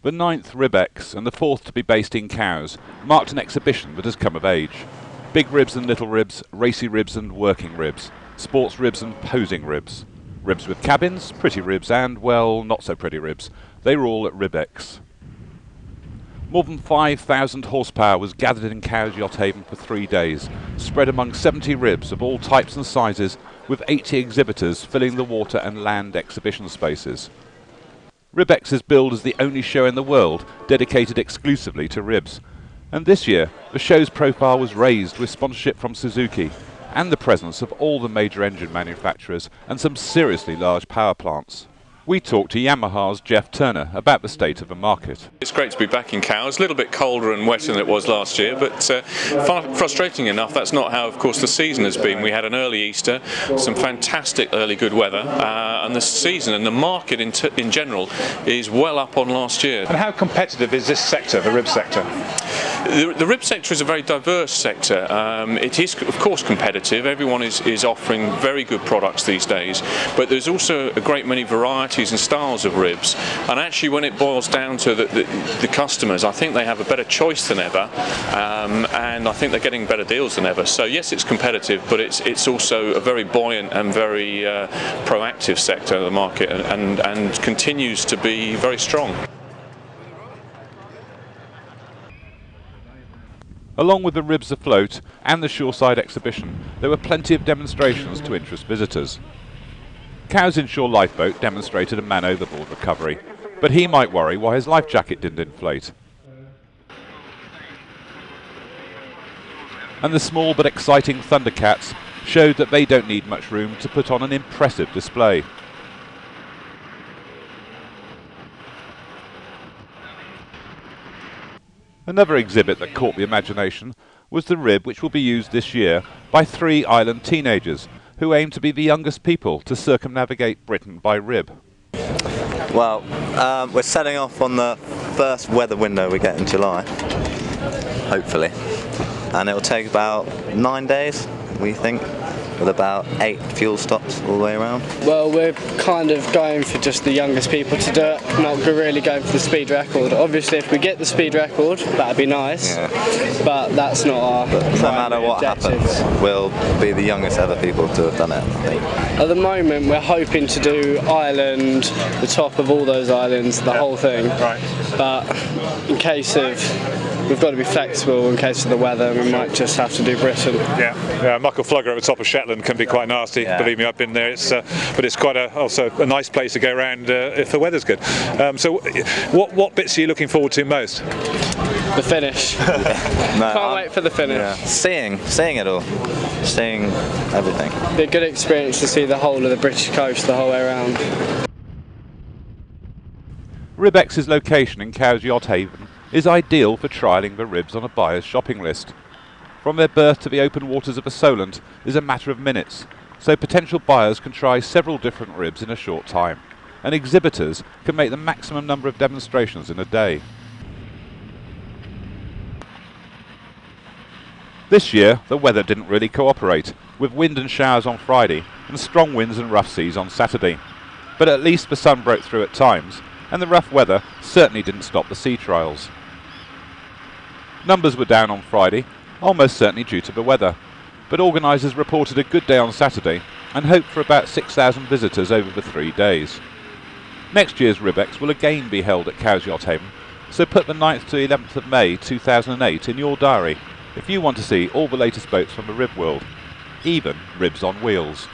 The 9th RIBEX and the 4th to be based in Cowes marked an exhibition that has come of age. Big ribs and little ribs, racy ribs and working ribs, sports ribs and posing ribs. Ribs with cabins, pretty ribs and, well, not so pretty ribs. They were all at RIBEX. More than 5,000 horsepower was gathered in Cowes Yacht Haven for 3 days, spread among 70 ribs of all types and sizes, with 80 exhibitors filling the water and land exhibition spaces. RIBEX is billed as the only show in the world dedicated exclusively to ribs, and this year the show's profile was raised with sponsorship from Suzuki and the presence of all the major engine manufacturers and some seriously large power plants. We talked to Yamaha's Jeff Turner about the state of the market. It's great to be back in Cowes. A little bit colder and wetter than it was last year, but frustrating enough, that's not how, of course, the season has been. We had an early Easter, some fantastic early good weather, and the season and the market in general is well up on last year. And how competitive is this sector, the rib sector? The rib sector is a very diverse sector. It is, of course, competitive. Everyone is offering very good products these days, but there's also a great many varieties and styles of ribs, and actually when it boils down to the customers, I think they have a better choice than ever, and I think they're getting better deals than ever. So yes, it's competitive, but it's also a very buoyant and very proactive sector of the market, and continues to be very strong. Along with the ribs afloat and the shoreside exhibition, there were plenty of demonstrations to interest visitors. Cowes Inshore lifeboat demonstrated a man overboard recovery, but he might worry why his life jacket didn't inflate. And the small but exciting Thundercats showed that they don't need much room to put on an impressive display. Another exhibit that caught the imagination was the rib which will be used this year by 3 island teenagers who aim to be the youngest people to circumnavigate Britain by rib. Well, we're setting off on the first weather window we get in July, hopefully, and it will take about 9 days, we think, with about 8 fuel stops all the way around. Well, we're kind of going for just the youngest people to do it, not really going for the speed record. Obviously, if we get the speed record, that'd be nice, yeah. But that's not our no matter what happens, we'll be the youngest ever people to have done it, I think. At the moment, we're hoping to do Ireland, the top of all those islands, the whole thing. Right. But in case of, we've got to be flexible in case of the weather, we might just have to do Britain. Yeah, Muckle Flugger at the top of Shetland can be quite nasty. Yeah. Believe me, I've been there. But it's quite also a nice place to go around if the weather's good. So, what bits are you looking forward to most? The finish. Can't wait for the finish. Yeah. Seeing it all, seeing everything. Be a good experience to see the whole of the British coast the whole way around. RIBEX's location in Cowes Yacht Haven is ideal for trialling the ribs on a buyer's shopping list. From their berth to the open waters of the Solent is a matter of minutes, so potential buyers can try several different ribs in a short time, and exhibitors can make the maximum number of demonstrations in a day. This year, the weather didn't really cooperate, with wind and showers on Friday and strong winds and rough seas on Saturday. But at least the sun broke through at times, and the rough weather certainly didn't stop the sea trials. Numbers were down on Friday, almost certainly due to the weather, but organisers reported a good day on Saturday and hoped for about 6,000 visitors over the 3 days. Next year's RIBEX will again be held at Cowes Yacht Haven, so put the 9th to 11th of May 2008 in your diary if you want to see all the latest boats from the rib world, even ribs on wheels.